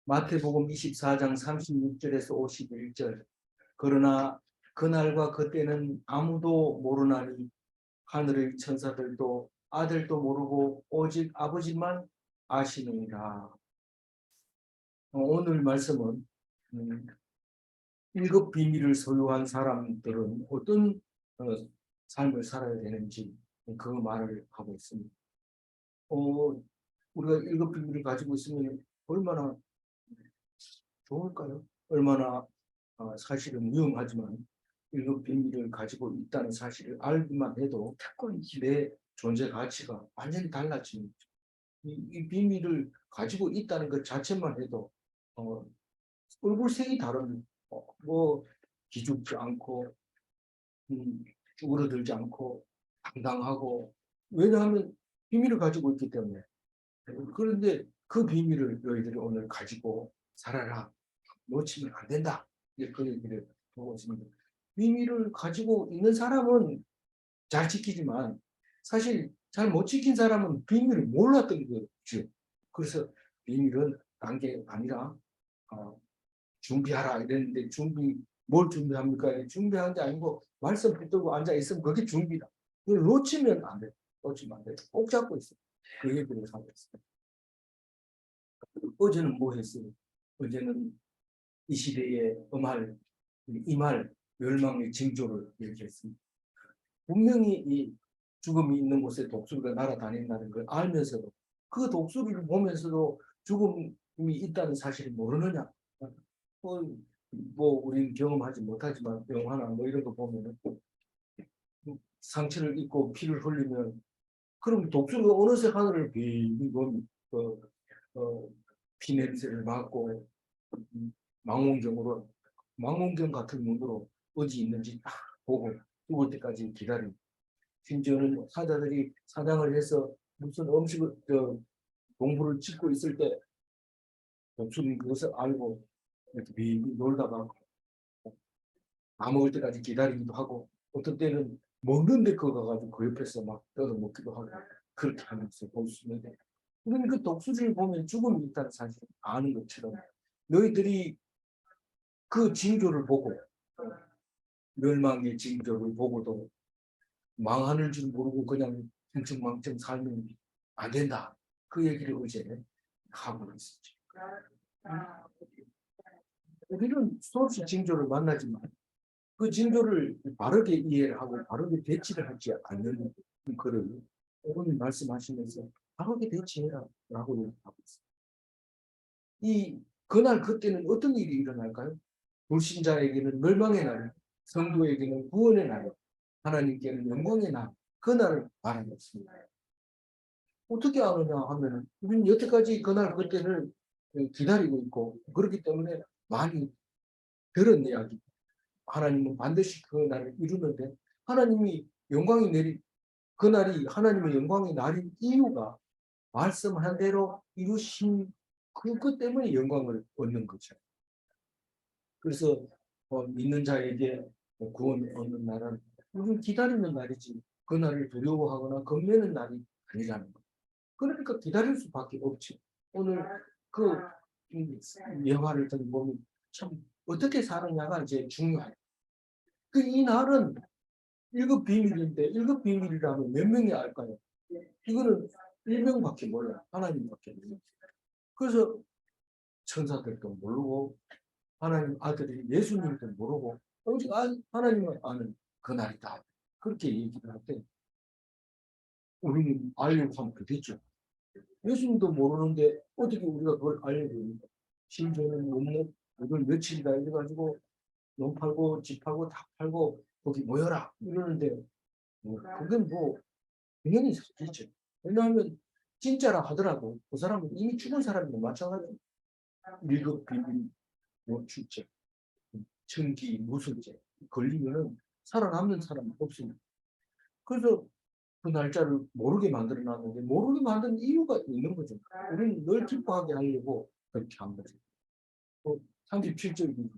마태복음 24장 36절에서 51절. 그러나 그날과 그때는 아무도 모르나니 하늘의 천사들도 아들도 모르고 오직 아버지만 아시느니라. 오늘 말씀은 일곱 비밀을 소유한 사람들은 어떤 삶을 살아야 되는지 그 말을 하고 있습니다. 우리가 일곱 비밀을 가지고 있으면 얼마나 좋을까요? 얼마나 사실은 위험하지만 일곱 비밀을 가지고 있다는 사실을 알기만 해도 내 존재 가치가 완전히 달라집니다. 이 비밀을 가지고 있다는 것 자체만 해도 얼굴색이 다릅니다. 뭐 기죽지 않고 쭈그러들지 않고 당당하고, 왜냐하면 비밀을 가지고 있기 때문에. 그런데 그 비밀을 너희들이 오늘 가지고 살아라. 놓치면 안 된다. 그 얘기를 하고 있습니다. 비밀을 가지고 있는 사람은 잘 지키지만 사실 잘 못 지킨 사람은 비밀을 몰랐던 거죠. 그래서 비밀은 딴 게 아니라 준비하라 이랬는데, 뭘 준비합니까? 준비하는 게 아니고 말씀 붙들고 앉아 있으면 그게 준비다. 그걸 놓치면 안 돼. 놓치면 안 돼. 꼭 잡고 있어. 그 얘기를 하고 있어요. 어제는 뭐 했어요? 어제는 이 시대에 임할 멸망의 징조를 얘기했습니다. 분명히 이 죽음이 있는 곳에 독수리가 날아다닌다는 걸 알면서도, 그 독수리를 보면서도 죽음이 있다는 사실을 모르느냐? 뭐 우리는 경험하지 못하지만 영화나 뭐 이런 거 보면은 상처를 입고 피를 흘리면, 그럼 독수리가 어느새 하늘을 비비고 피 냄새를 맡고 망원경 같은 눈으로 어디 있는지 딱 보고 죽을 때까지 기다리고, 심지어는 사자들이 사냥을 해서 무슨 음식을 공부를 짓고 있을 때 독수리는 그것을 알고 이렇게 비비 놀다가 다 먹을 때까지 기다리기도 하고, 어떤 때는 먹는데 그거 가가지고 그 옆에서 막 뜯어먹기도 하고, 그렇게 하면서 볼 수 있는데, 우리는 그 독수리를 보면 죽음이 있다는 사실을 아는 것처럼 너희들이 그 징조를 보고, 멸망의 징조를 보고도 망하는 줄 모르고 그냥 흥청망청 살면 안 된다. 그 얘기를 어제 하고 있었죠. 우리는 수없이 징조를 만나지만 그 징조를 바르게 이해를 하고 바르게 대치를 하지 않는 그를 오늘 말씀하시면서 바르게 대치해라 라고 얘기하고 있습니다. 그날 그때는 어떤 일이 일어날까요? 불신자에게는 멸망의 날, 성도에게는 구원의 날, 하나님께는 영광의 날, 그날을 말하고 있습니다. 어떻게 아느냐 하면 우리는 여태까지 그날 그때를 기다리고 있고, 그렇기 때문에 많이 들은 이야기, 하나님은 반드시 그 날을 이루는데, 하나님이 영광이 내린 그날이 하나님의 영광의 날인 이유가 말씀한 대로 이루신 그것 때문에 영광을 얻는 거죠. 그래서 믿는 자에게 구원 얻는 날은 우리는 기다리는 날이지 그 날을 두려워하거나 겁내는 날이 아니라는 거예요. 그러니까 기다릴 수밖에 없지. 오늘 그 예화를 보면 참 어떻게 사느냐가 이제 중요해요. 이 날은 일곱 비밀인데, 일곱 비밀이라면 몇 명이 알까요? 이거는 1명밖에 몰라요. 하나님밖에 몰라요. 그래서 천사들도 모르고 하나님 아들이 예수님도 모르고 오직 하나님만 아는 그날이다. 그렇게 얘기를 할 때 우리는 알려고 하면 되겠죠. 예수님도 모르는데 어떻게 우리가 그걸 알려고 합니까? 심지어는 이걸 며칠이다 이래가지고 논 팔고 집 팔고 다 팔고 거기 모여라 이러는데, 그게 뭐 당연히 사기죠. 왜냐하면 진짜라 하더라도 그 사람은 이미 죽은 사람이랑 마찬가지예요. 일급 비밀 출제, 천기 무술제 걸리면은 살아남는 사람은 없습니다. 그래서 그 날짜를 모르게 만들어 놨는데, 모르게 만든 이유가 있는 거죠. 우리는 늘 기뻐하게 하려고 그렇게 한 거죠. 37절.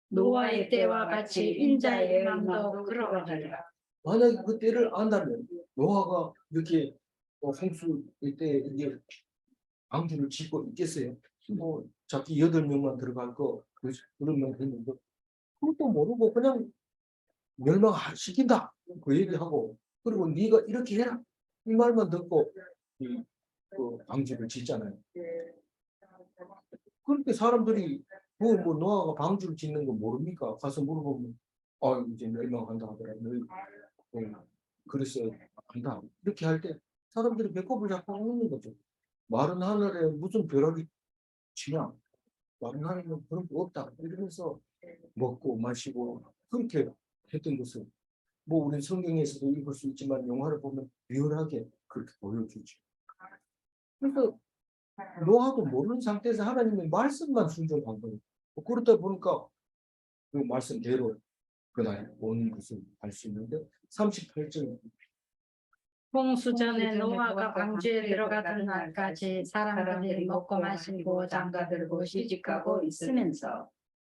노아의 때와 같이 인자의 마음도 그러하리라. 만약에 그 때를 안다면 노아가 이렇게 홍수 때 이제 방주를 짓고 있겠어요? 뭐 자기 8명만 들어갈 거 그러면 했는데 그것도 모르고 그냥 멸망시킨다 그 얘기하고 그리고 네가 이렇게 해라 이 말만 듣고 그 방주를 짓잖아요. 그렇게 사람들이 뭐 노아가 방주를 짓는 거 모릅니까? 가서 물어보면 이제 멸망한다 하더라. 너희 그래서 한다. 이렇게 할 때 사람들이 배꼽을 잡고 웃는 거죠. 마른 하늘에 무슨 벼락이 치냐? 마른 하늘에는 그런 거 없다. 이러면서 먹고 마시고 그렇게 했던 것을 뭐 우리 성경에서도 읽을 수 있지만 영화를 보면 리얼하게 그렇게 보여주죠. 그래서 노아도 모르는 상태에서 하나님의 말씀만 순종한 거예요. 그러다 보니까 그 말씀대로 그날 온 것을 알 수 있는데 38절 홍수 전에 노아가 방주에 들어가던 날까지 사람들이 먹고 마시고 장가들고 시집가고 있으면서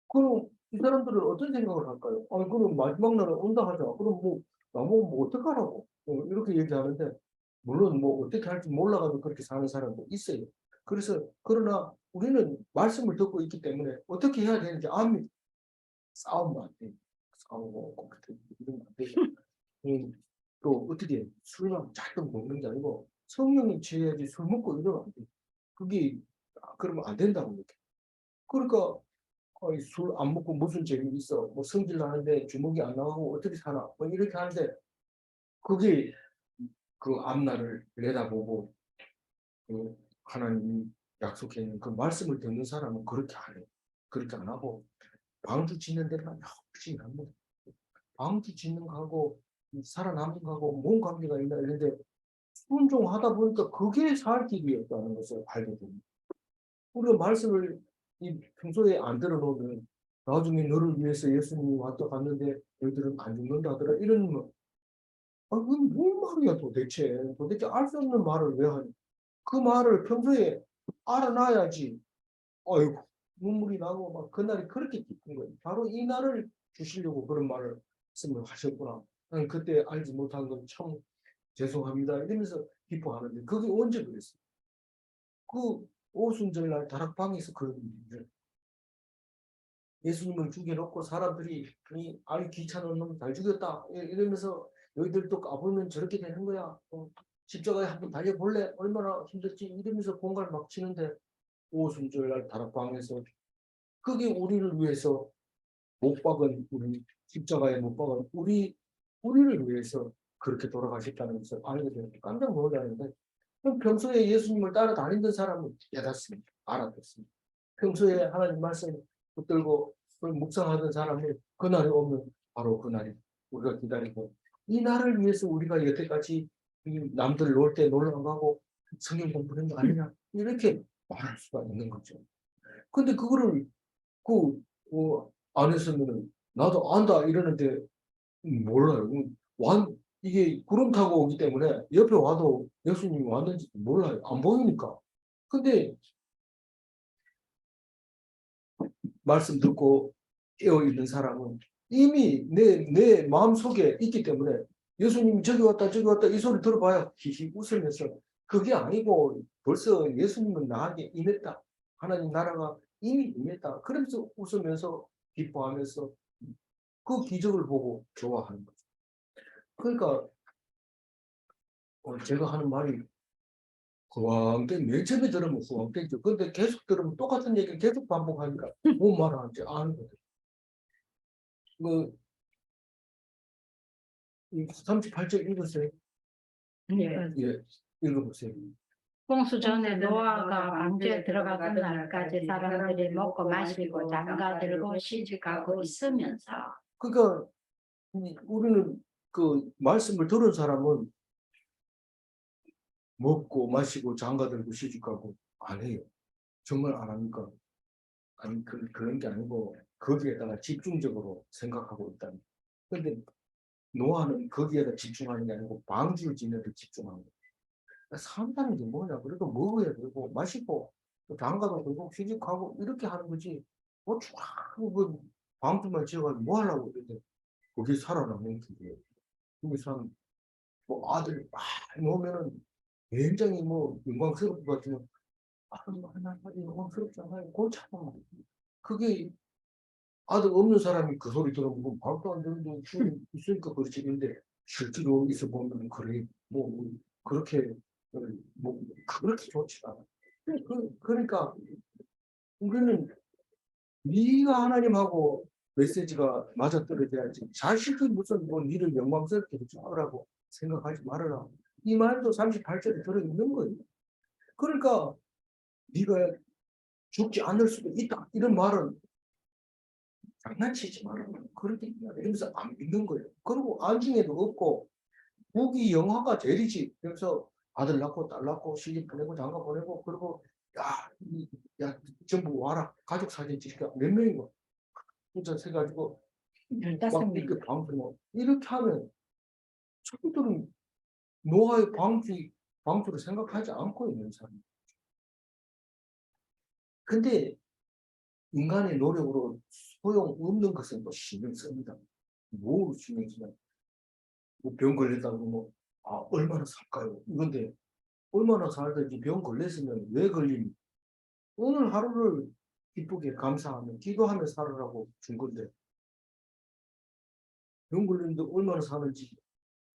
그럼 이 사람들은 어떤 생각을 할까요? 그럼 마지막 날에 온다 하자. 그럼 뭐 나보고 뭐 어떡하라고 이렇게 얘기하는데 물론 뭐 어떻게 할지 몰라가지고 그렇게 사는 사람도 있어요. 그래서 그러나 우리는 말씀을 듣고 있기 때문에 어떻게 해야 되는지 압니다. 싸우면 안 돼. 싸우고 꼭 이러면 안 되고 또 어떻게 술만 잔뜩 먹는 게 아니고 성령이 취해야지 술 먹고 이러면 안 돼. 그게 그러면 안 된다고 이렇게. 그러니까 술 안 먹고 무슨 재미 있어? 뭐 성질 나는데 주먹이 안 나가고 어떻게 사나? 뭐 이렇게 하는데 그게 그 앞날을 내다보고 그 하나님이 약속해 있는 그 말씀을 듣는 사람은 그렇게 안 해. 그렇게 안 하고 방주 짓는 데만 열심히 합니다. 방주 짓는 거하고 살아남는 거하고 뭔 관계가 있나 이런데 순종하다 보니까 그게 살 길이었다는 것을 알게 됩니다. 우리가 말씀을 평소에 안 들어놓으면 나중에 너를 위해서 예수님이 왔다 갔는데 너희들은 안 죽는다더라 이런 거. 그건 뭔 말이야 도대체. 도대체 알 수 없는 말을 왜 하니. 그 말을 평소에 알아놔야지. 아이고 눈물이 나고 막 그날이 그렇게 기쁜 거예요. 바로 이 날을 주시려고 그런 말을 하셨구나. 나는 그때 알지 못한 건 참 죄송합니다. 이러면서 기뻐하는데 그게 언제 그랬어요? 그 오순절날 다락방에서 그런 일을 예수님을 죽여놓고 사람들이 귀찮은 놈 잘 죽였다 이러면서 너희들도 까불면 저렇게 되는 거야. 십자가에 한번 달려볼래? 얼마나 힘들지? 이러면서 공갈 막 치는데 오순절날 다락방에서 그게 우리를 위해서 못 박은 우리 십자가에 못 박은 우리를 위해서 그렇게 돌아가셨다는 것을 알게 되는데 깜짝 놀랐는데 그럼 평소에 예수님을 따라다니던 사람은 깨닫습니다. 알아듣습니다. 평소에 하나님 말씀 붙들고 묵상하던 사람은 그날이 오면 바로 그날이 우리가 기다리고 이 날을 위해서 우리가 여태까지 남들 놀 때 놀러 가고 성경 공부한 거 아니냐 이렇게 말할 수가 있는 거죠. 근데 그거를 그 안 했으면은 나도 안다 이러는데 몰라요. 이게 구름 타고 오기 때문에 옆에 와도 예수님이 왔는지 몰라요. 안 보이니까. 근데 말씀 듣고 깨어 있는 사람은 이미 내 마음속에 있기 때문에 예수님이 저기 왔다 이 소리 들어봐야 히히 웃으면서 그게 아니고 벌써 예수님은 나에게 임했다. 하나님 나라가 이미 임했다. 그러면서 웃으면서 기뻐하면서 그 기적을 보고 좋아하는 거죠. 그러니까 제가 하는 말이 후황땡 맨 처음에 들으면 후황땡이죠. 근데 계속 들으면 똑같은 얘기를 계속 반복하니까 뭔 말을 하는지 아는 거죠. 그 38절 읽으세요. 예. 예, 읽어보세요. 홍수 전에 노아가 방주에 들어가던 날까지 사람들이 먹고 마시고 장가들고 시집가고 있으면서 그러니까 우리는 그 말씀을 들은 사람은 먹고 마시고 장가들고 시집가고 안 해요. 정말 안 합니까? 아니 그런 게 아니고 거기에다가 집중적으로 생각하고 있다는. 근데 노아는 거기에다 집중하는 게 아니고 방주를 짓는 데 집중하는 거예요. 산다는 게 뭐냐? 그래도 먹어야 되고 마시고 또 장가도 되고 시집가고 이렇게 하는 거지. 뭐 쫙 그 방주만 지어가지고 뭐 하려고 그러는데 거기 살아남는 게 거기서 뭐 아들 막 놓으면은 굉장히 뭐 영광스러울 것 같지만 하나님이 영광스럽잖아요. 그렇잖아. 그게 아들 없는 사람이 그 소리 들으면 뭐 말도 안 되는데 주님 있으니까 그렇지. 근데 실제로 있어 보면 그래 뭐 그렇게 뭐 그렇게 좋지 않아. 그러니까 우리는 네가 하나님하고 메시지가 맞아떨어져야지. 자식이 무슨 뭐 니를 영광스럽게 해주라고 생각하지 말아라. 이 말도 38절에 들어있는 거예요. 그러니까 네가 죽지 않을 수도 있다. 이런 말은 장난치지 마라. 그렇게 이러면서 안 믿는 거예요. 그리고 안중에도 없고 무기 영화가 제일이지. 그래서 아들 낳고 딸 낳고 시집 보내고 장가 보내고 그리고 야 전부 와라. 가족 사진 찍자. 몇 명이고 진짜 해가지고 막 이렇게 방송 이렇게 하면 저들은 노아의 방주를 생각하지 않고 있는 사람. 근데 인간의 노력으로 소용없는 것은 또 신경 씁니다. 뭐 신경 쓰냐? 뭐병 걸렸다고 뭐 얼마나 살까요? 이건데 얼마나 살든지 병 걸렸으면 왜 걸리니? 오늘 하루를 기쁘게 감사하며 기도하며 살으라고 준 건데 병 걸렸는데 얼마나 사는지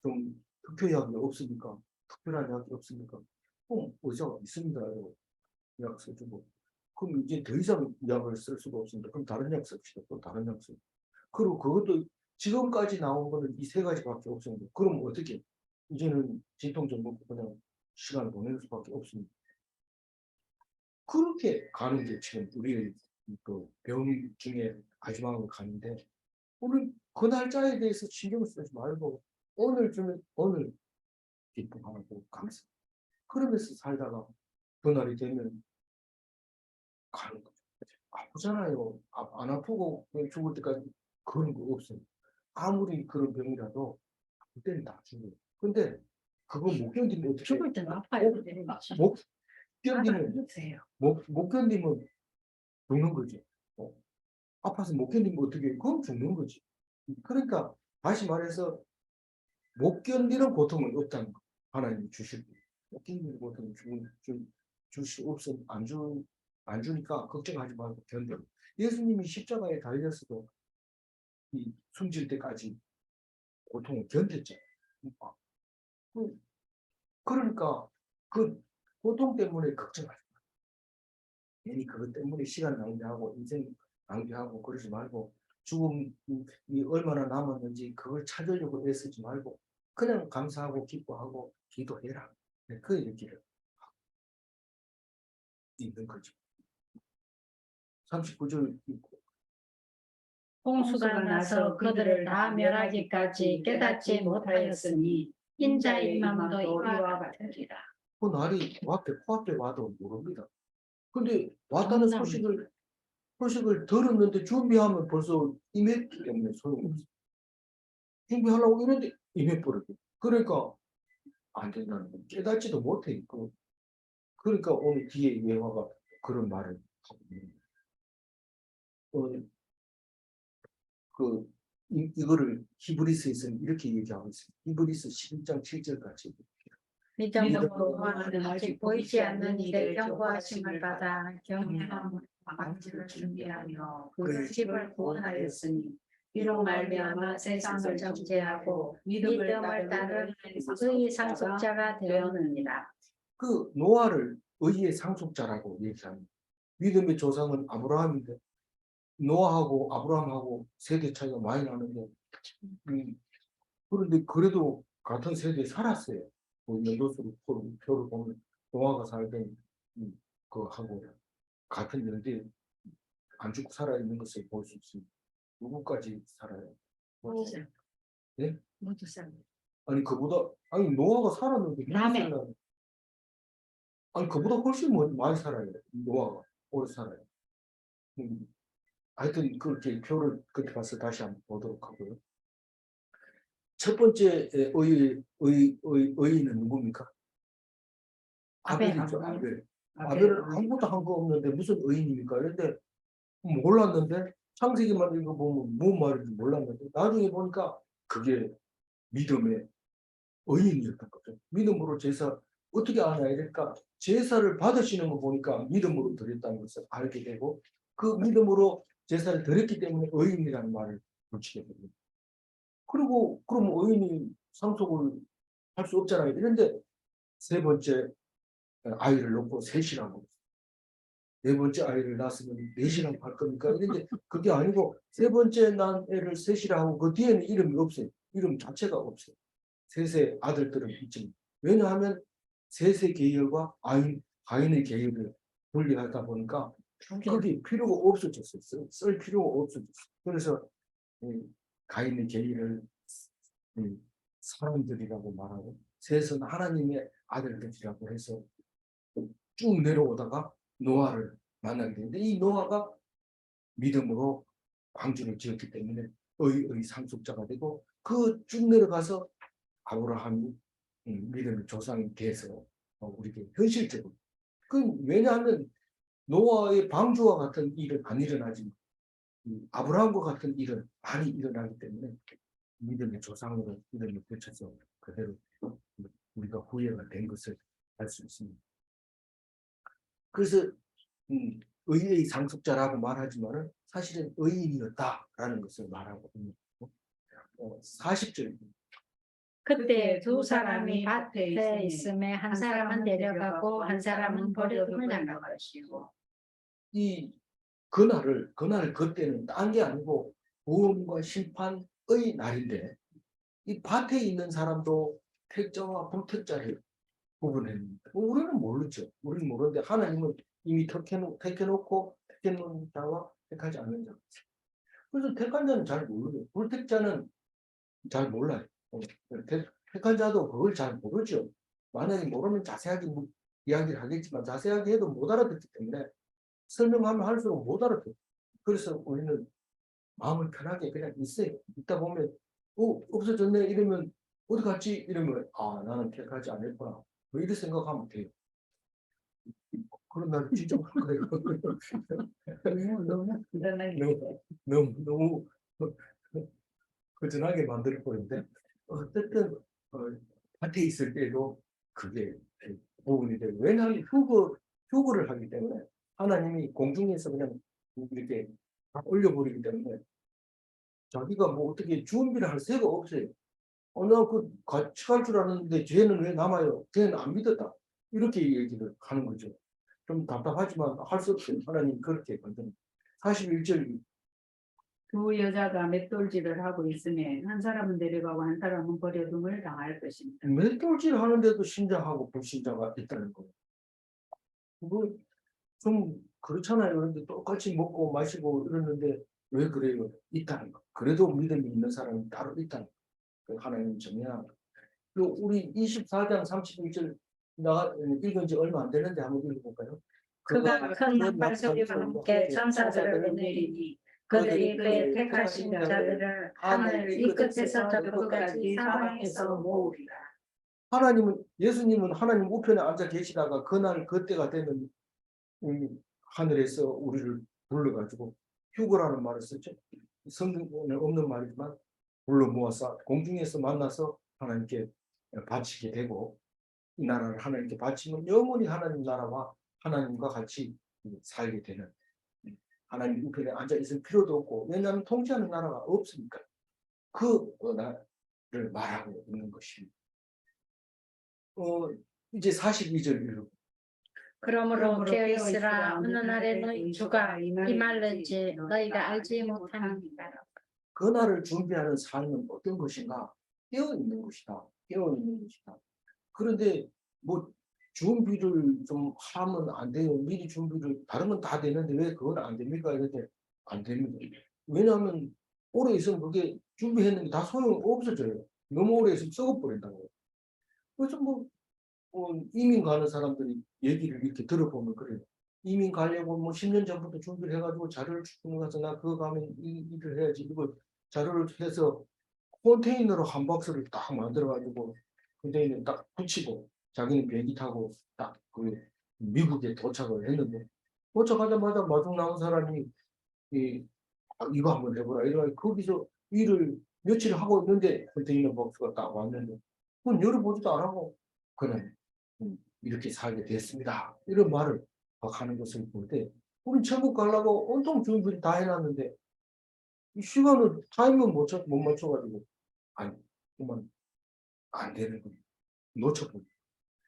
좀 특효약이 없습니까? 특별한 약이 없습니까? 의사가 있습니다. 약 써주고. 그럼 이제 더 이상 약을 쓸 수가 없습니다. 그럼 다른 약 씁시다. 또 다른 약 씁시다. 그리고 그것도 지금까지 나온 거는 이 세 가지밖에 없습니다. 그럼 어떻게? 이제는 진통제 먹고 그냥 시간을 보내는 수밖에 없습니다. 그렇게 가는 게 지금 우리의 그병 중에 마지막으로 가는데 오늘 그 날짜에 대해서 신경 쓰지 말고 오늘 주면 오늘 기쁨하고 감사. 그러면서 살다가 그날이 되면 가는 거죠. 아프잖아요. 안 아프고 그냥 죽을 때까지 그런 거 없어요. 아무리 그런 병이라도 그때는 다 죽어요. 근데 그거 못 견디면 어떻게 죽을 때는 아파요. 못 견디면 못 견디면 죽는 거지. 아파서 못 견디면 어떻게 해? 그럼 죽는 거지. 그러니까 다시 말해서 못 견디는 고통은 없다는 거. 하나님이 주실 못 견디는 고통은 줄수 없어 안 주니까 걱정하지 말고 견뎌. 예수님이 십자가에 달렸어도 이 숨질 때까지 고통을 견뎠잖아요. 그러니까 그 고통 때문에 걱정하지 마. 괜히 그것 때문에 시간 낭비하고 인생 낭비하고 그러지 말고 죽음이 얼마나 남았는지 그걸 찾으려고 애쓰지 말고 그냥 감사하고 기뻐하고 기도해라. 그 얘기를 있는 거죠. 39절 있고 홍수가 나서 그들을 다 멸하기까지 깨닫지 못하였으니 인자의 마음도 이와 같으리라. 그 날이 코앞에 와도 모릅니다. 근데 왔다는 소식을 들었는데 준비하면 벌써 임했기 때문에 소용없어. 준비하려고 이러는데 임해버렸고. 그러니까 안 된다는 거 깨닫지도 못해. 그러니까 오늘 뒤에 예화가 그런 말을 하고 있는 거예요. 이거를 히브리스에서는 이렇게 얘기하고 있습니다. 히브리스 11장 7절까지. 믿음으로 노아는 아직 보이지 않는 일에 경고하심을 받아 경외함과 방지를 준비하며 그 집을 구원하였으니 이로 말미암아 세상을 정죄하고 믿음을 따르는 의의 상속자가 되었느니라. 그 노아를 의의 상속자라고 얘기합니다. 믿음의 조상은 아브라함인데 노아하고 아브라함하고 세대 차이가 많이 나는데 그런데 그래도 같은 세대에 살았어요. 연도수로 표를 보면 노아가 살던 그하고 같은 연대에 안 죽고 살아있는 것을 볼 수 있습니다. 누구까지 살아요? 네? 모두 살. 아니 노아가 살았는데 남해. 아니 그보다 훨씬 많이 살아요. 노아가 오래 살아요. 하여튼 그렇게 표를 그렇게 봐서 다시 한번 보도록 하고요. 첫 번째 의인은 누굽니까? 아벨이죠. 아벨은 아무것도 한 거 없는데 무슨 의인입니까? 그런데 몰랐는데 창세기만 읽어보면 뭔 말인지 몰랐는데 나중에 보니까 그게 믿음의 의인이었던 거죠. 믿음으로 제사 어떻게 알아야 될까? 제사를 받으시는 거 보니까 믿음으로 드렸다는 것을 알게 되고 그 믿음으로 제사를 드렸기 때문에 의인이라는 말을 붙이게 됩니다. 그리고 그럼 의인이 상속을 할 수 없잖아요. 그런데 세 번째 아이를 놓고 셋이라고 네 번째 아이를 낳았으면 넷이라고 할 겁니까? 그런데 그게 아니고 세 번째 난 애를 셋이라 하고 그 뒤에는 이름이 없어요. 이름 자체가 없어요. 셋의 아들들은 있지만 왜냐하면 셋의 계열과 가인의 계열을 분리하다 보니까 그게 필요가 없어졌어요. 쓸 필요가 없어졌어요. 그래서 가인의 계열을 사람들이라고 말하고 셋은 하나님의 아들들이라고 해서 쭉 내려오다가 노아를 만나게 되는데 이 노아가 믿음으로 방주를 지었기 때문에 의의 상속자가 되고 그 쭉 내려가서 아브라함이 믿음의 조상이 돼서 우리에게 현실적으로 왜냐하면 노아의 방주와 같은 일은 안 일어나지만 아브라함과 같은 일은 많이 일어나기 때문에 믿음의 조상으로 믿음을 펼쳐서 그대로 우리가 후예가 된 것을 알 수 있습니다. 그래서 의의 상속자라고 말하지만은 사실은 의인이었다라는 것을 말하고 있습니다. 40절입니다. 그때 두 사람이 밭에 있음에 한 사람은 데려가고 한 사람은 버려둠을 당할 것이고 이 그날을 그때는 딴 게 아니고 구원과 심판의 날인데 이 밭에 있는 사람도 택자와 불택자를 구분합니다. 우리는 모르죠. 우리는 모르는데 하나님은 이미 택해놓고 택해놓은 자와 택하지 않는 자. 그래서 택한 자는 잘 모르죠. 불택자는 잘 몰라요. 택한 자도 그걸 잘 모르죠. 만약에 모르면 자세하게 이야기를 하겠지만 자세하게 해도 못 알아듣기 때문에 설명하면 할수록 못 알아듣어요. 그래서 우리는 마음을 편하게 그냥 있어요. 있다 보면 없어졌네 이러면 어디 갔지? 이러면 나는 택하지 않을거야. 뭐 이렇게 생각하면 돼요. 그런 날 진짜 그래요. 너무 거전하게 만들 뻔했는데 어쨌든 밭에 있을 때도 그게 부분이 되고 왜냐하면 휴거를 하기 때문에 하나님이 공중에서 그냥 이렇게 다 올려버리기 때문에 자기가 뭐 어떻게 준비를 할 새가 없어요. 나그 같이 갈 줄 알았는데 쟤는 왜 남아요? 쟤는 안 믿었다. 이렇게 얘기를 하는 거죠. 좀 답답하지만 할 수 없어요. 하나님 그렇게 만드는 41절 두 여자가 맷돌질을 하고 있으면 한 사람은 데려가고 한 사람은 버려둠을 당할 것입니다. 맷돌질 하는데도 신자하고 불신자가 있다는 거예요. 그거 좀 그렇잖아요. 그런데 똑같이 먹고 마시고 이러는데 왜 그래요? 있다는 거. 그래도 믿음이 있는 사람이 따로 있다는 거. 하나님 정해야 우리 24장 31절 읽은 지 얼마 안 되는데 한번 읽어볼까요? 그가 큰 나팔소리와 함께 천사들을 내리니 그들이 그의 택하신 자들을 하늘 이 끝에서 저 끝까지 사방에서 모으리라. 예수님은 하나님 우편에 앉아 계시다가 그날 그때가 되면 하늘에서 우리를 불러가지고 휴거라는 말을 썼죠. 성경에 없는 말이지만 불러 모아서 공중에서 만나서 하나님께 바치게 되고 이 나라를 하나님께 바치면 영원히 하나님 나라와 하나님과 같이 살게 되는 하나님 우편에 앉아 있을 필요도 없고 왜냐하면 통치하는 나라가 없으니까 그 나라를 말하고 있는 것입니다. 이제 42절 그러므로 깨어 있으라. 어느 날에 너희 주가 임할는지 너희가 알지 못하느니라. 그날을 준비하는 삶은 어떤 것인가? 깨어 있는 것이다. 깨어 있는 것이다. 그런데 뭐 준비를 좀 하면 안 돼요. 미리 준비를 다른 건 다 되는데 왜 그건 안 됩니까? 이런데 안 됩니다. 왜냐하면 오래 있으면 그게 준비했는데 다 소용 없어져요. 너무 오래 있으면 썩어버린다고. 그래서 이민 가는 사람들이 얘기를 이렇게 들어보면 그래요. 이민 가려고 10년 전부터 준비를 해가지고 자료를 추구해 가서 나 그거 가면 이 일을 해야지. 이걸 자료를 해서 컨테이너로 한 박스를 딱 만들어가지고 컨테이너에 딱 붙이고 자기는 비행기 타고 딱 그 미국에 도착을 했는데 도착하자마자 마중 나온 사람이 이거 한번 해보라. 이러고 거기서 일을 며칠 하고 있는데 컨테이너 박스가 딱 왔는데 그건 열어보지도 안 하고 그냥 이렇게 살게 됐습니다. 이런 말을 막 하는 것을 볼 때 우리 천국 가려고 온통 준비를 다 해놨는데 이 시간을 타임은 못 맞춰가지고 아니 그만 안 되는 거예요. 놓쳐버려.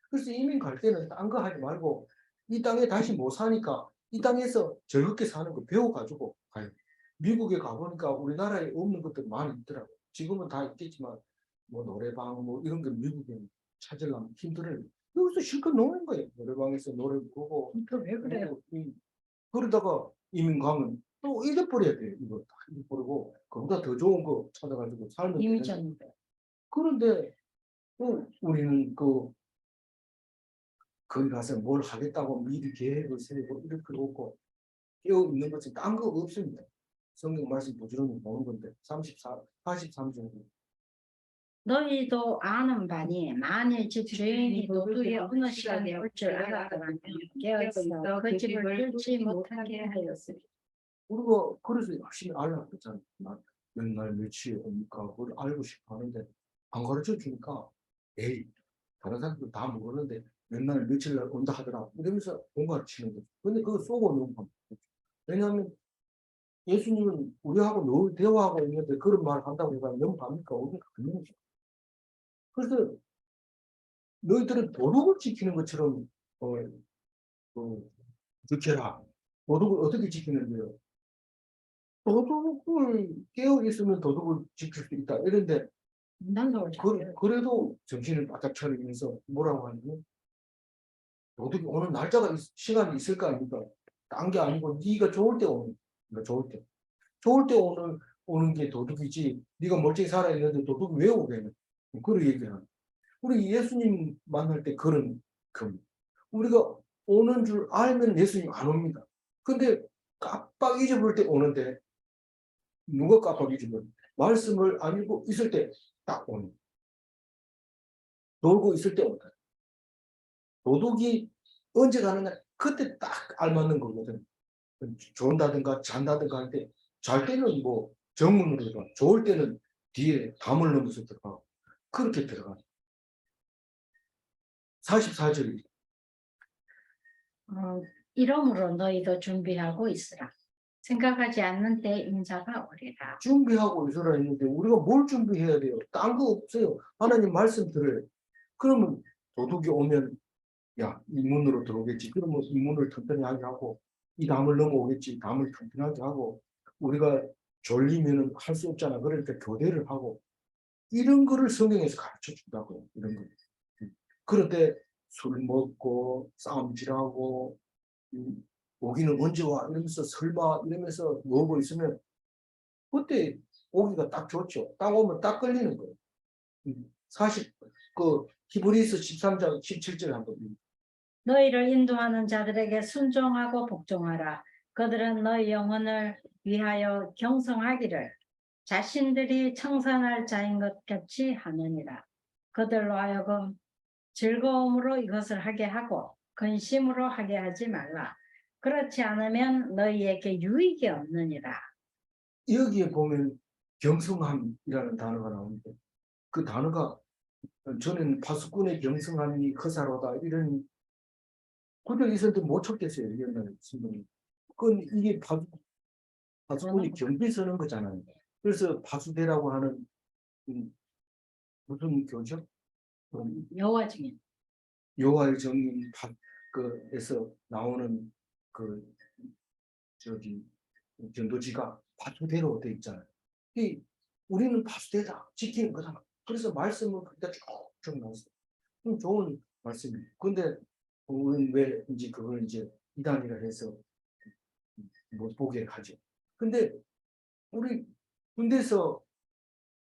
그래서 이민 갈 때는 딴 거 하지 말고 이 땅에 다시 못 사니까 이 땅에서 즐겁게 사는 거 배워가지고 가요. 미국에 가보니까 우리나라에 없는 것들 많이 있더라고요. 지금은 다 있겠지만 뭐 노래방 뭐 이런 게 미국에 찾으려면 힘들어요. 여기서 실컷 노는 거예요. 노래방에서 노래 부르고 왜 그래요? 그러다가 이민 가면 또 잊어버려야 돼요. 이거 다 잊어버리고 그보다 더 좋은 거 찾아가지고 살면 이미 되는데 전 그런데 우리는 거기 가서 뭘 하겠다고 미리 계획을 세우고 이렇게 없고 깨어 있는 것은 딴 거 없습니다. 성경 말씀 부지런히 보는 건데 43절 너희도 아는 바니 만일 집 주인이 노두에 어느 시간에 올 줄 알았더라면 깨어서 그 집을 뚫지 못하게 하였으리. 우리가 그래서 열심히 알려고 했잖아요. 몇날 며칠에 옵니까 그걸 알고 싶어 하는데 안 가르쳐 주니까 에이 다른 사람들 다 모르는데 몇 날 며칠 날 온다 하더라 이러면서 공부를 치는 거죠. 근데 그거 쏘고 넘는 겁니다. 왜냐하면 예수님은 우리하고 늘 대화하고 있는데 그런 말을 한다고 해서 넘어갑니까? 어디가 안 넘어죠. 그래서 너희들은 도덕을 지키는 것처럼 지켜라. 도덕을 어떻게 지키는데요? 도덕을 깨어 있으면 도덕을 지킬 수 있다. 이런데 난도를 잘해요. 그래도 정신을 바짝 차리면서 뭐라고 하냐면 도덕이 오는 날짜가 시간이 있을 거 아닙니까? 딴 게 아니고 네가 좋을 때 오는 거야. 좋을 때 오는 게 도덕이지. 네가 멀쩡히 살아 있는데 도덕이 왜 오겠냐? 그런 얘기하는. 우리 예수님 만날 때 그런 우리가 오는 줄 알면 예수님 안 옵니다. 근데 깜빡 잊어버릴 때 오는데 누가 깜빡 잊어버려? 말씀을 안 읽고 있을 때 딱 오는. 놀고 있을 때 온다. 도둑이 언제 가느냐? 그때 딱 알맞는 거거든. 존다든가 잔다든가 할 때 잘 때는 뭐 정문으로 들어가. 좋을 때는 뒤에 담을 넘어서 들어가. 그렇게 들어가. 44절이 이러므로 너희도 준비하고 있으라. 생각하지 않는 때 인자가 오리라. 준비하고 있으라 했는데 우리가 뭘 준비해야 돼요? 딴 거 없어요. 하나님 말씀 들어요. 그러면 도둑이 오면 야, 이 문으로 들어오겠지. 그러면 이 문을 튼튼하게 하고 이 담을 넘어오겠지. 담을 튼튼하게 하고 우리가 졸리면은 할 수 없잖아. 그러니까 교대를 하고 이런 거를 성경에서 가르쳐 준다고요. 이런 거. 그런데 술 먹고 싸움질하고 오기는 언제 와 이러면서 설마 이러면서 누워 있으면 그때 오기가 딱 좋죠. 딱 오면 딱 걸리는 거예요. 사실 그 히브리서 13장 17절 한번 너희를 인도하는 자들에게 순종하고 복종하라. 그들은 너희 영혼을 위하여 경성하기를 자신들이 청산할 자인 것 같이 하느니라. 그들로 하여금 즐거움으로 이것을 하게 하고 근심으로 하게 하지 말라. 그렇지 않으면 너희에게 유익이 없느니라. 여기에 보면 경성함이라는 단어가 나오는데 그 단어가 저는 파수꾼의 경성함이 허사로다 이런 그들 있었는데 못 찾겠어요. 옛날에 신문이. 그건 이게 파수꾼이 경비 서는 거잖아요. 그래서 파수대라고 하는 무슨 교죠? 여호와 증인. 여호와의 정인 그에서 나오는 그 저기 전도지가 파수대로 돼 있잖아요. 우리는 파수대다 지키는 거잖아. 그래서 말씀을 그때 쭉쭉 나왔어요. 좋은 말씀이에요. 근데 우리는 왜 이제 그걸 이제 이단이라 해서 못 보게 하죠. 근데 우리 군대에서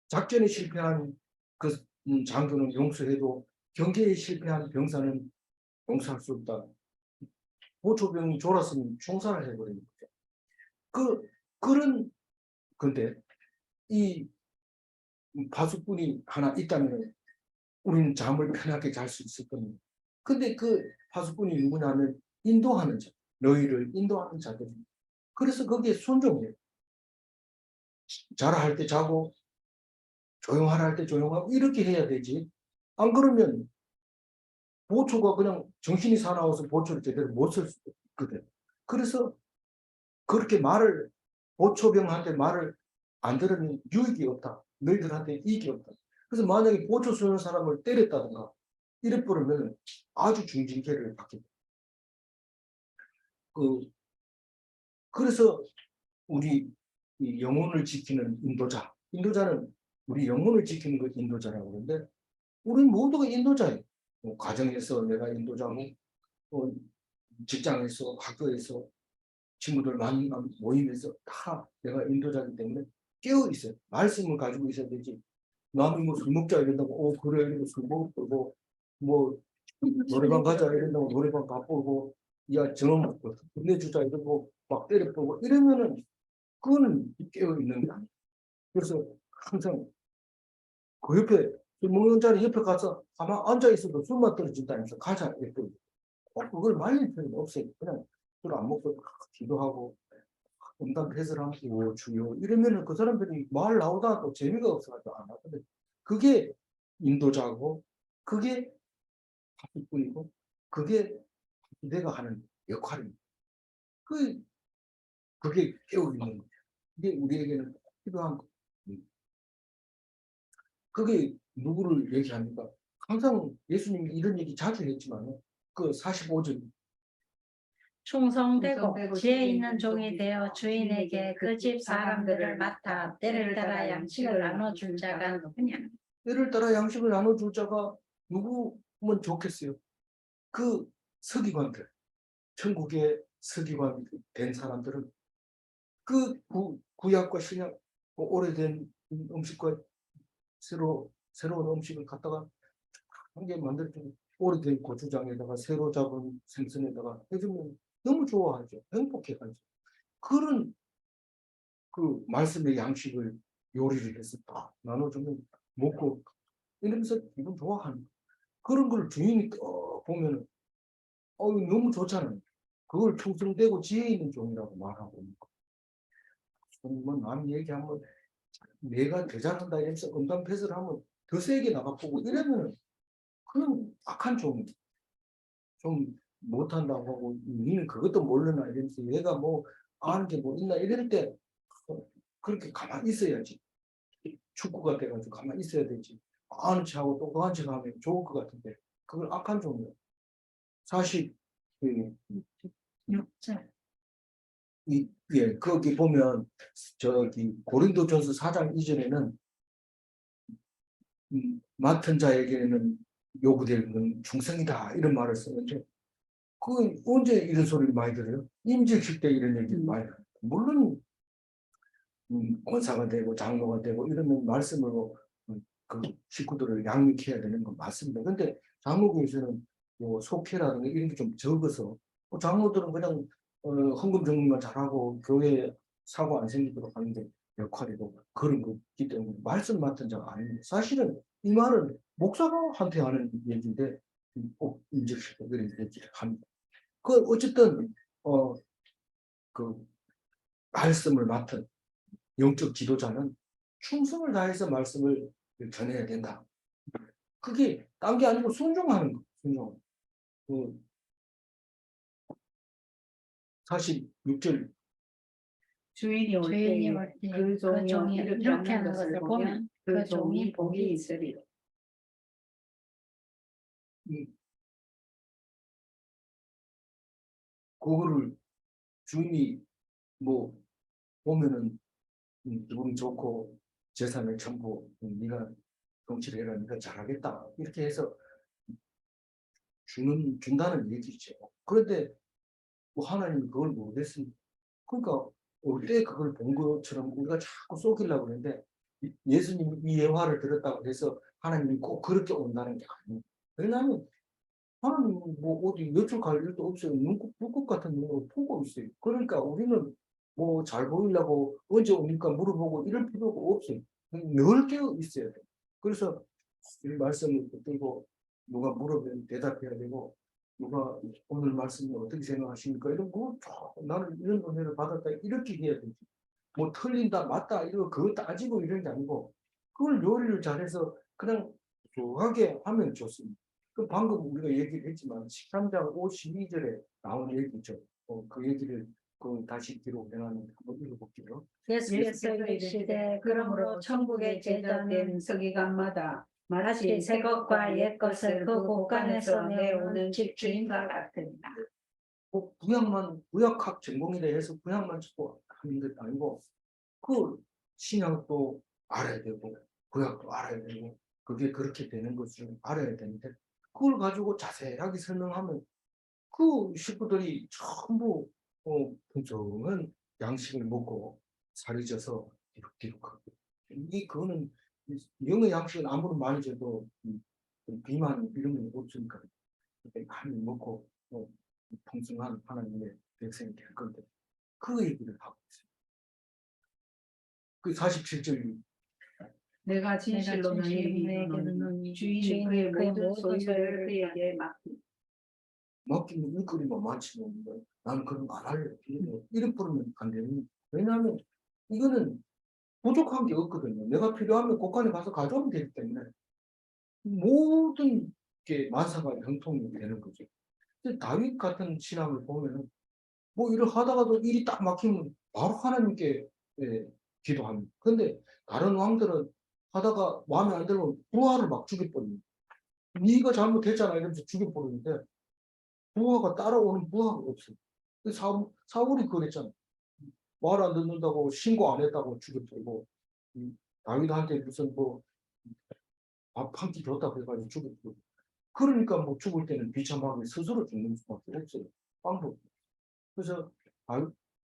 작전에 실패한 그 장교는 용서해도 경계에 실패한 병사는 용서할 수 없다. 보초병이 졸았으면 총살을 해버리는 거죠. 그런 근데 이 파수꾼이 하나 있다면 우리는 잠을 편하게 잘 수 있을 겁니다. 근데 그 파수꾼이 누구냐면 인도하는 자, 너희를 인도하는 자들입니다. 그래서 거기에 순종해요. 자라 할 때 자고 조용하라 할 때 조용하고 이렇게 해야 되지. 안 그러면 보초가 그냥 정신이 사나워서 보초를 제대로 못 쓸 수도 있거든. 그래서 그렇게 말을 보초병한테 말을 안 들으면 유익이 없다. 너희들한테 이익이 없다. 그래서 만약에 보초 쓰는 사람을 때렸다든가 이래 버리면 아주 중징계를 받게 돼. 그래서 우리 이 영혼을 지키는 인도자는 우리 영혼을 지키는 그 인도자라고 그러는데 우리 모두가 인도자예요. 뭐 가정에서 내가 인도자고 직장에서 학교에서 친구들 만남 모임에서 다 내가 인도자이기 때문에 깨어 있어요. 말씀을 가지고 있어야 되지. 남이 뭐 술 먹자 이런다고 그래 이러고 술 먹고 뭐 노래방 가자 이런다고 노래방 가보고 야 저놈 혼내주자 이러고 막 때려보고 이러면은 그거는 깨어 있는 게 아니에요. 그래서 항상 그 옆에 술 먹는 자리 옆에 가서 가만 앉아 있어도 술만 떨어진다면서 가자 이랬더니 그걸 말릴 필요는 없어요. 그냥 술 안 먹고 기도하고 음담 패설하고 주요 이러면은 그 사람들이 말 나오다가 또 재미가 없어가지고 안 하거든. 그게 인도자고 그게 파수꾼이고 그게 내가 하는 역할입니다. 그게 깨어 있는 거예요. 이게 우리에게는 필요한 거. 그게 누구를 얘기합니까? 항상 예수님이 이런 얘기 자주 했지만 그 45절 충성되고 지혜 있는 종이 되어 주인에게 그 집 사람들을 맡아 때를 따라 양식을 나눠줄 자가 누구냐? 때를 따라 양식을 나눠줄 자가 누구면 좋겠어요? 그 서기관들, 천국의 서기관 된 사람들은 그 구약과 신약 오래된 음식과 새로운 음식을 갖다가 한 개 만들어주고 오래된 고추장에다가 새로 잡은 생선에다가 해주면 너무 좋아하죠. 행복해가지고. 그런 그 말씀의 양식을 요리를 해서 딱 나눠주면 먹고 이러면서 기분 좋아하는 거예요. 그런 걸 주인이 보면은 너무 좋잖아요. 그걸 충성되고 지혜 있는 종이라고 말하고 있는 거예요. 뭐 남 얘기하면 내가 더 잘한다 이러면서 음담패설을 하면 더 세게 나가보고 이러면은 그건 악한 종이에요. 좀 못한다고 하고 니는 그것도 모르나 이러면서 얘가 뭐 아는 게 뭐 있나 이럴 때 그렇게 가만히 있어야지. 축구가 돼가지고 가만히 있어야 되지. 아는 척하고 똑똑한 척하면 좋을 것 같은데 그걸 악한 종이에요. 사실 육절. 예, 거기 보면 저기 고린도전서 4장 이전에는 맡은 자에게는 요구될 건 충성이다 이런 말을 쓰는데 그 언제 이런 소리를 많이 들어요? 임직식 때 이런 얘기를 많이 들어요. 물론 권사가 되고 장로가 되고 이러면 말씀으로 그 식구들을 양육해야 되는 건 맞습니다. 근데 장로교에서는 뭐 속회라든가 이런 게 좀 적어서 장로들은 그냥 헌금 정리만 잘하고 교회 사고 안 생기도록 하는 게 역할이고 그런 거기 때문에 말씀 맡은 자가 아닙니다. 사실은 이 말은 목사한테 하는 얘기인데 꼭 인정시켜 그런 얘기를 합니다. 그 어쨌든 그 말씀을 맡은 영적 지도자는 충성을 다해서 말씀을 전해야 된다. 그게 딴 게 아니고 순종하는 거. 순종. 그 46절 주인이 올 주인이 때에 올 때 그 그 종이 이렇게 이렇게 하는 하는 것을 보면 그 종이 복이 있으리라. 그거를 주인이 뭐 보면은 기분이 좋고 재산을 전부 네가 정치를 해라 네가 잘하겠다 이렇게 해서 준다는 얘기죠. 그런데 뭐 하나님이 그걸 모르겠습니다. 그러니까 올 때 그걸 본 것처럼 우리가 자꾸 속이려고 그러는데 예수님이 이 예화를 들었다고 해서 하나님이 꼭 그렇게 온다는 게 아닙니다. 왜냐하면 하나님은 뭐 어디 외출 갈 일도 없어요. 눈꽃 같은 눈으로 보고 있어요. 그러니까 우리는 뭐 잘 보이려고 언제 옵니까 물어보고 이럴 필요가 없어요. 늘 깨어 있어야 돼요. 그래서 이 말씀을 붙들고 누가 물어보면 대답해야 되고 누가 오늘 말씀을 어떻게 생각하십니까? 이런 거 나는 이런 은혜를 받았다 이렇게 해야 되지. 뭐 틀린다 맞다 이거 그거 따지고 이런 게 아니고 그걸 요리를 잘해서 그냥 조하게 하면 좋습니다. 그 방금 우리가 얘기를 했지만 13장 52절에 나온 얘기죠. 그 얘기를 다시 기록해놨는데 한번 읽어볼게요. 예수께서 이르시되 그러므로 천국에 제자된 서기관마다 마치 마치 새 것과 옛 것을 그 곳간에서 곳간에서 내오는 집주인과 같으니라. 구약학 전공이라 해서 구약만 찾고 하는 것 아니고 그 신약도 알아야 되고 구약도 알아야 되고 그게 그렇게 되는 것을 알아야 되는데 그걸 가지고 자세하게 설명하면 그 식구들이 전부 풍성한 양식을 먹고 살이 쪄서 뒤룩뒤룩하고 그거는 영의 양식은 아무리 많이 줘도 비만 이런 건 없으니까 많이 먹고 풍성한 하나님의 백성이 될 건데 그 얘기를 하고 있어요. 그 47절 내가 진실로 너희에게 이르노니 주인이 그의 모든 소유를 그에게 맡기는 일거리만 많지 않는데 나는 그런 거 안 할래. 이렇게 부르면 안 되는. 왜냐하면 이거는 부족한 게 없거든요. 내가 필요하면 곳간에 가서 가져오면 되기 때문에 모든 게 만사가 형통이 되는 거죠. 근데 다윗 같은 신앙을 보면은 뭐 일을 하다가도 일이 딱 막히면 바로 하나님께 기도합니다. 근데 다른 왕들은 하다가 마음에 안 들면 부하를 막 죽여버립니다. 네가 잘못했잖아 이러면서 죽여버리는데 부하가 따라오는 부하가 없어요. 사울이 그랬잖아. 말 안 듣는다고 신고 안 했다고 죽여버리고 다윗한테 무슨 뭐 밥 한 끼 줬다고 해가지고 죽여버리고 그러니까 뭐 죽을 때는 비참하게 스스로 죽는 수밖에 없어요. 방법. 그래서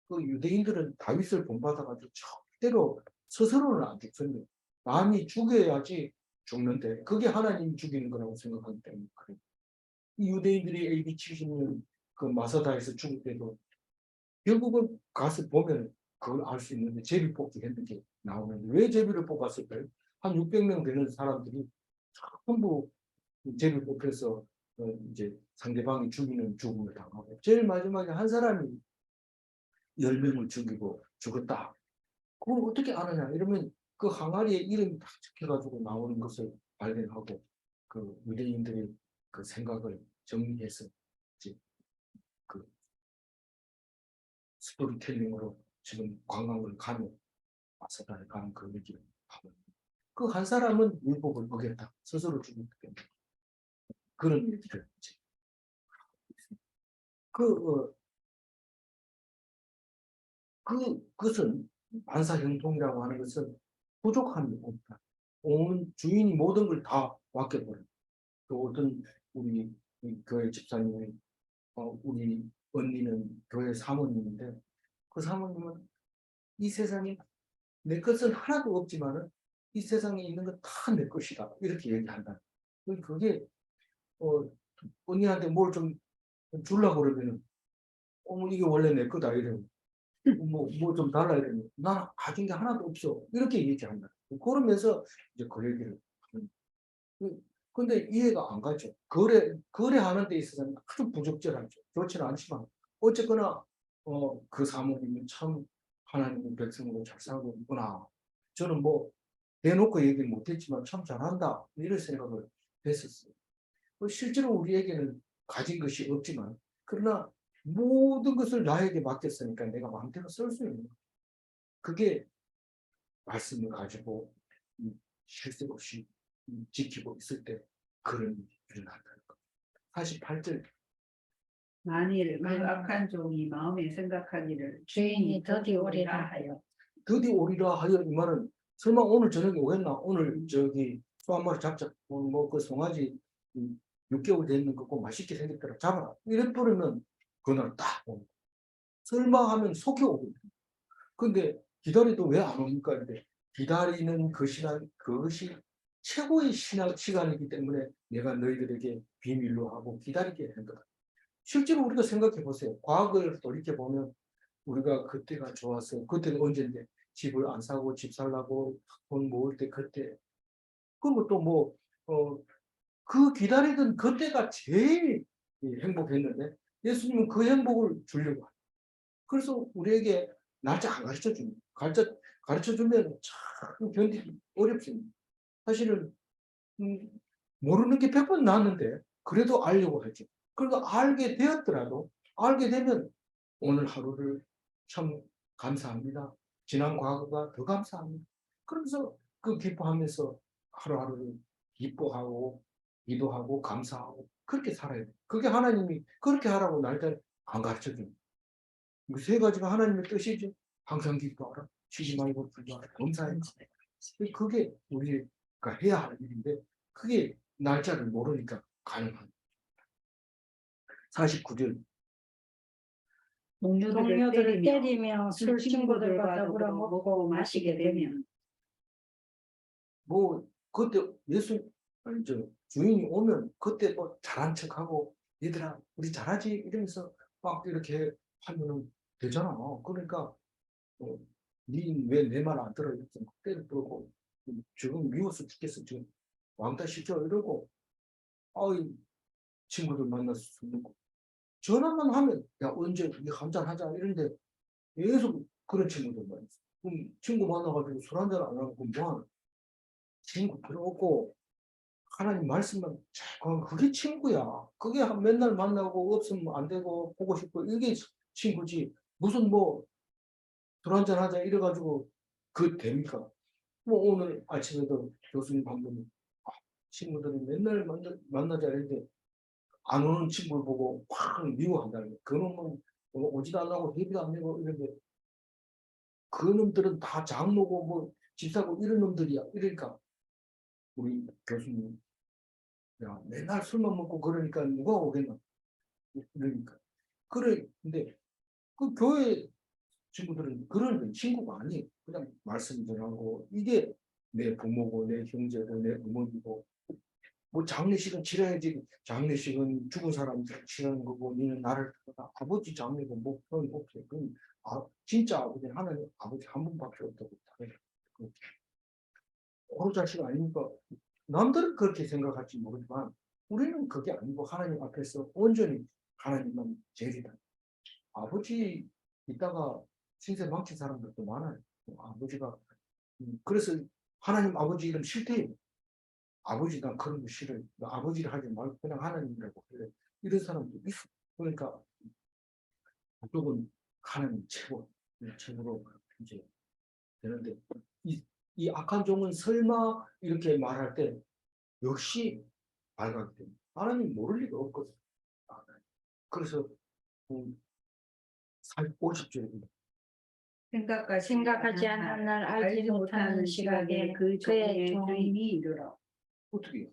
그 유대인들은 다윗을 본받아가지고 절대로 스스로는 안 죽습니다. 남이 죽여야지 죽는데 그게 하나님이 죽이는 거라고 생각하기 때문에 그래요. 이 유대인들이 AD 70년 그 마사다에서 죽을 때도 결국은 가서 보면 그걸 알 수 있는데 제비 뽑기 했는 게 나오는데 왜 제비를 뽑았을까요? 한 600명 되는 사람들이 전부 제비 뽑혀서 이제 상대방이 죽이는 죽음을 당하고 제일 마지막에 한 사람이 10명을 죽이고 죽었다. 그걸 어떻게 아느냐 이러면 그 항아리에 이름이 딱 적혀가지고 나오는 것을 발견하고 그 유대인들의 그 생각을 정리해서 이제 그 스토리텔링으로 지금 관광을 가는 마사다에 가는 그 얘기를 하고 그 한 사람은 율법을 어겼다 스스로 죽었기 때문에 그런 얘기를 이제 그것은 반사형통이라고 하는 것은 부족함이 없다. 온 주인이 모든 걸 다 맡겨버려. 또 어떤 우리 교회 집사님이 우리 언니는 교회 사모님인데 그 사모님은 이 세상에 내 것은 하나도 없지만은 이 세상에 있는 건 다 내 것이다 이렇게 얘기한다. 그게 언니한테 뭘 좀 주려고 그러면은 어머 이게 원래 내 거다 이래. 뭐 좀 달라야 되는 난 가진 게 하나도 없어 이렇게 얘기한다. 그러면서 이제 그 얘기를 하는. 근데 이해가 안 가죠. 거래하는 데 있어서는 아주 부적절하죠. 그렇지는 않지만 어쨌거나 그 사모님은 참 하나님의 백성으로 잘 살고 있구나. 저는 뭐 대놓고 얘기를 못했지만 참 잘한다 이런 생각을 했었어요. 실제로 우리에게는 가진 것이 없지만 그러나 모든 것을 나에게 맡겼으니까 내가 마음대로 쓸 수 있는 거예요. 그게 말씀을 가지고 실수 없이 지키고 있을 때 그런 일이 일어난다는 것. 48절 만일 그 악한 종이 마음에 생각하기를 주인이 더디 오리라 하여 드디어 오리라 하여 이 말은 설마 오늘 저녁에 오겠나? 오늘 저기 소 한 마리 잡자. 뭐 그 송아지 6개월 됐는 거 꼭 맛있게 생겼더라. 잡아라. 이래 버리면 그날 딱 옵니다. 설마 하면 속에 오거든요. 근데 기다리도 왜 안 옵니까? 근데 기다리는 그 시간, 그것이 최고의 시간이기 때문에 내가 너희들에게 비밀로 하고 기다리게 된 거다. 실제로 우리가 생각해 보세요. 과거를 돌이켜 보면 우리가 그때가 좋았어요. 그때는 언제인데 집을 안 사고 집 살라고 돈 모을 때 그때 그리고 또 뭐 그 기다리던 그때가 제일 행복했는데 예수님은 그 행복을 주려고 해요. 그래서 우리에게 날짜 안 가르쳐 줍니다. 가르쳐 주면 참 견디기 어렵습니다. 사실은 모르는 게 100번 낫는데 그래도 알려고 하죠. 그러니까 알게 되었더라도 알게 되면 오늘 하루를 참 감사합니다. 지난 과거가 더 감사합니다. 그러면서 그 기뻐하면서 하루하루를 기뻐하고 기도하고 감사하고 그렇게 살아야 돼. 그게 하나님이 그렇게 하라고 날짜를 안 가르쳐줍니다. 이 세 가지가 하나님의 뜻이죠. 항상 기뻐하라. 쉬지 말고 기도하라. 감사해. 그게 우리가 해야 할 일인데 그게 날짜를 모르니까 가능한. 49절. 동료들을 때리며 술 친구들과 더불어 먹고 마시게 되면 뭐 그때 예수 아니 저 주인이 오면 그때 뭐 잘한 척하고 얘들아 우리 잘하지 이러면서 막 이렇게 하면은 되잖아. 그러니까 니왜 내 말 안 들어 이렇게 막 때를 부르고 지금 미워서 죽겠어 지금 왕따 시켜 이러고 아이 친구들 만나서 술 먹고 전화만 하면 야 언제 우리 한잔 하자 이런데 계속 그런 친구들만 있어. 그럼 친구 만나가지고 술 한잔 안 하고 뭐하는 친구 필요 없고 하나님 말씀만 자꾸 그게 친구야. 그게 맨날 만나고 없으면 안 되고 보고 싶고 이게 친구지. 무슨 뭐 술 한잔 하자 이래가지고 그 됩니까? 뭐 오늘 아침에도 교수님 한 분이 친구들이 맨날 만나자 했는데 안 오는 친구를 보고 확 미워한다는 거예요. 그놈은 오지도 않고 회비도 안 내고 이런데 그 놈들은 다 장로고 뭐 집사고 이런 놈들이야. 이러니까 우리 교수님 야 맨날 술만 먹고 그러니까 누가 오겠나 그러니까 그래 근데 그 교회 친구들은 그런 친구가 아니에요. 그냥 말씀 전하고 이게 내 부모고 내 형제고 내 어머니고 뭐 장례식은 치러야지 장례식은 죽은 사람들 치르는 거고 니는 나를 아버지 장례고 뭐 그런 거 없어요. 그럼 진짜 아버지 하나님 아버지 한 분밖에 없다고 오로 자식 아닙니까? 남들은 그렇게 생각할지 모르지만 우리는 그게 아니고 하나님 앞에서 온전히 하나님만 제일이다. 아버지 있다가 신세 망친 사람들도 많아요. 아버지가 그래서 하나님 아버지 이름 싫대요. 아버지 난 그런 거 싫어요. 나 아버지를 하지 말고 그냥 하나님이라고 그래. 이런 사람도 있어. 그러니까 무조건 하나님 최고로 이제 되는데 이 악한 종은 설마 이렇게 말할 때 역시 발각이 됩니다. 하나님 모를 리가 없거든. 그래서 50절입니다. 생각하지 않는 날 알지 못하는 시각에 그 그의 종의 주인이 이르러 어떻게 해요?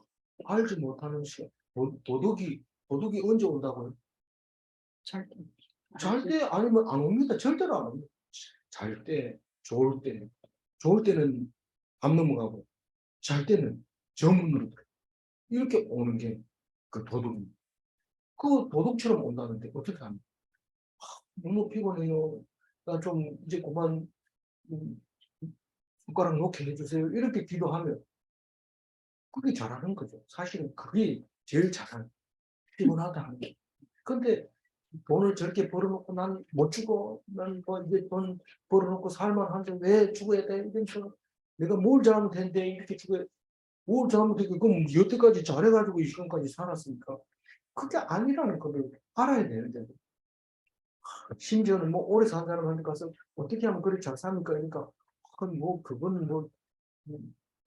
알지 못하는 시간. 도둑이 언제 온다고요? 절대 잘 때 아니면 안 옵니다. 절대로 안 옵니다. 잘 때, 좋을 때. 좋을 때는 안 넘어가고 잘 때는 정문으로 들어요. 이렇게 오는 게 그 도둑입니다. 그 도둑처럼 온다는데 어떻게 합니까? 너무 피곤해요. 나 좀 이제 그만 손가락 놓게 해주세요. 이렇게 기도하면 그게 잘하는 거죠. 사실은 그게 제일 잘하는 피곤하다 하는 거. 근데 돈을 저렇게 벌어놓고 난 못 죽어. 난 뭐 이제 돈 벌어놓고 살만한데 왜 죽어야 돼? 이런 식으로 내가 뭘 잘못했는데 이렇게 죽어야 뭘 잘못했고 그럼 여태까지 잘해가지고 이 시간까지 살았으니까 그게 아니라는 걸 알아야 되는데 심지어는 뭐 오래 산 사람한테 가서 어떻게 하면 그렇게 잘 삽니까? 그러니까 뭐 그거는 뭐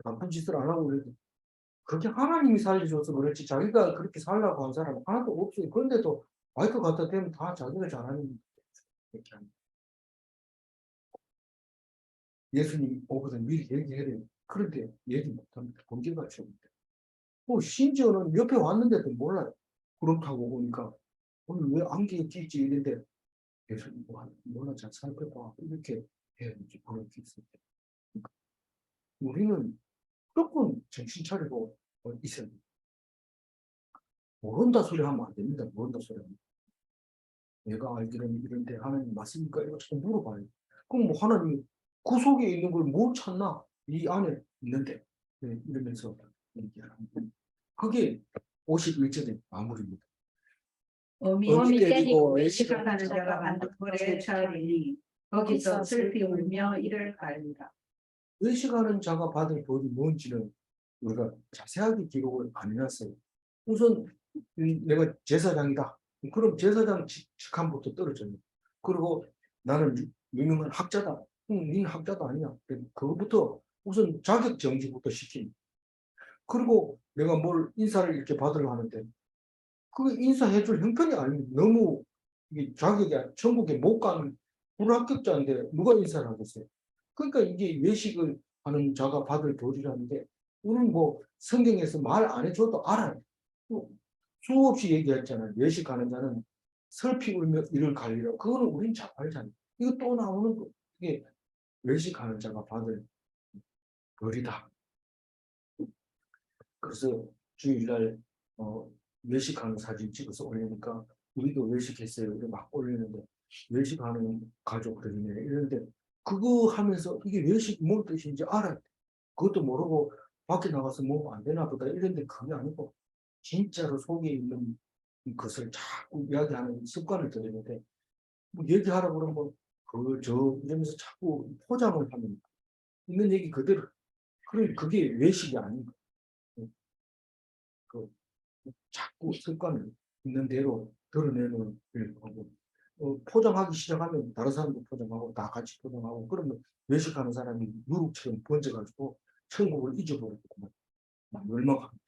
나쁜 짓을 안 하고 그래도 그게 하나님이 살려줘서 그렇지 자기가 그렇게 살려고 한 사람은 하나도 없어요. 그런데도 마이크 갖다 대면 다 자기가 잘하는 이렇게 합니다. 예수님 오거든 미리 얘기해야 돼요. 그런데 얘기 못합니다. 범죄같이 옵니다. 심지어는 옆에 왔는데도 몰라요. 그렇다고 보니까 오늘 왜 안개에 끼지 이랬는데 예수님 몰라 잘 살펴봐 이렇게 해야지 그럴 수 있을 때 우리는 무조건 정신 차리고 있어야 돼요. 모른다 소리 하면 안 됩니다. 모른다 소리 하면. 내가 알기로는 이런데 하나님 맞습니까? 이거 자꾸 물어봐요. 그럼 뭐 하나님 그 속에 있는 걸 못 찾나? 이 안에 있는데 네, 이러면서 얘기하는 그게 51절의 마무리입니다. 어미 때리고 외식하는 자가 반드시 처하리니 거기서 슬피 울며 이를 갈리라. 외식하는 자가 받을 벌이 뭔지는 우리가 자세하게 기록을 안 해놨어요. 우선 내가 제사장이다. 그럼 제사장 직함부터 떨어져요. 그리고 나는 유명한 학자다. 니는 학자도 아니야. 그거부터 우선 자격 정지부터 시키는. 그리고 내가 뭘 인사를 이렇게 받으려 하는데 그 인사해줄 형편이 아니면 너무 이게 자격이 천국에 못 가는 불합격자인데 누가 인사를 하겠어요? 그러니까 이게 외식을 하는 자가 받을 도리라는데 우리는 뭐 성경에서 말 안 해줘도 알아요. 또 수없이 얘기했잖아요. 외식하는 자는 슬피 울며 이를 갈리라. 그거는 우린 잘 알잖아요. 이거 또 나오는 거. 이게 외식하는 자가 받을 벌이다. 그래서 주일날 외식하는 사진 찍어서 올리니까 우리도 외식했어요. 이렇게 막 올리는데 외식하는 가족들이네 이런데 그거 하면서 이게 외식 뭔 뜻인지 알아요. 그것도 모르고 밖에 나가서 뭐 안 되나 보다 이런데 그게 아니고 진짜로 속에 있는 것을 자꾸 이야기하는 습관을 들이는데 뭐 얘기하라고 그러면 그저 이러면서 자꾸 포장을 하는 있는 얘기 그대로 그래 그게 외식이 아닌가. 그 자꾸 습관을 있는 대로 드러내는 거고 포장하기 시작하면 다른 사람도 포장하고 다 같이 포장하고 그러면 외식하는 사람이 누룩처럼 번져가지고 천국을 잊어버리고 막 멸망합니다.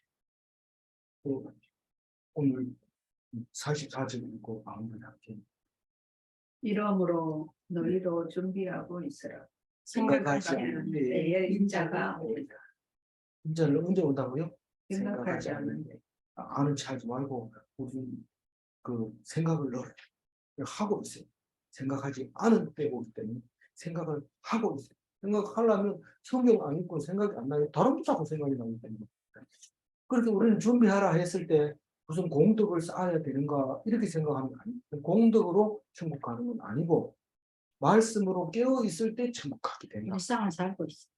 오늘 44절 읽고 마무리할게요. 이러므로 너희도 준비하고 있으라. 생각하지 생각하지 않는 때에 인자가 오리라. 인자는 언제 온다고요? 생각하지 않는데. 아는 체 하지 말고 우리 그 생각을 넣어요. 하고 있어요. 생각하지 않은 때 오기 때문에 생각을 하고 있어요. 생각하려면 성경 안 읽고 생각이 안 나요. 다른 거 자꾸 생각이 나기 때문에. 그렇게 우리는 준비하라 했을 때 무슨 공덕을 쌓아야 되는가 이렇게 생각하면 아니에요. 공덕으로 천국 가는 건 아니고 말씀으로 깨어 있을 때 천국하게 된다. 일상을 살고 있어.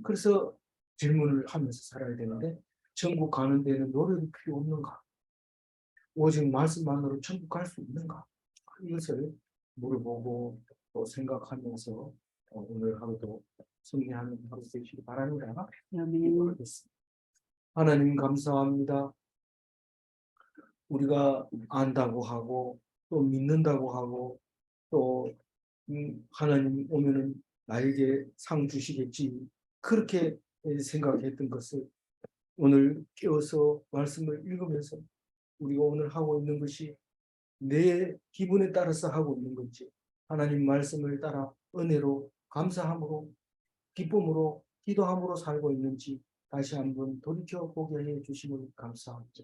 그래서 질문을 하면서 살아야 되는데 천국 가는 데는 노력이 필요 없는가? 오직 말씀만으로 천국 갈 수 있는가? 이것을 물어보고 또 생각하면서 오늘 하루도 승리하는 하루 되시기 바랍니다. 아멘. 하나님 감사합니다. 우리가 안다고 하고 또 믿는다고 하고 또 하나님 오면은 나에게 상 주시겠지 그렇게 생각했던 것을 오늘 깨어서 말씀을 읽으면서 우리가 오늘 하고 있는 것이 내 기분에 따라서 하고 있는 건지 하나님 말씀을 따라 은혜로 감사함으로 기쁨으로 기도함으로 살고 있는지 다시 한번 돌이켜보게 해 주심을 감사합니다.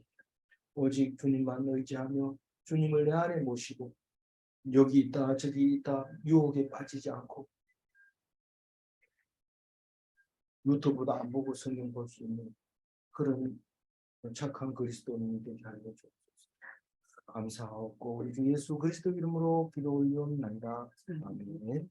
오직 주님만 의지하며 주님을 내 안에 모시고 여기 있다 저기 있다 유혹에 빠지지 않고 유튜브도 안 보고 성경 볼 수 있는 그런 착한 그리스도인이 되게 하여 주옵소서. 감사하고 우리 주 예수 그리스도 이름으로 기도 올리옵나이다. 아멘.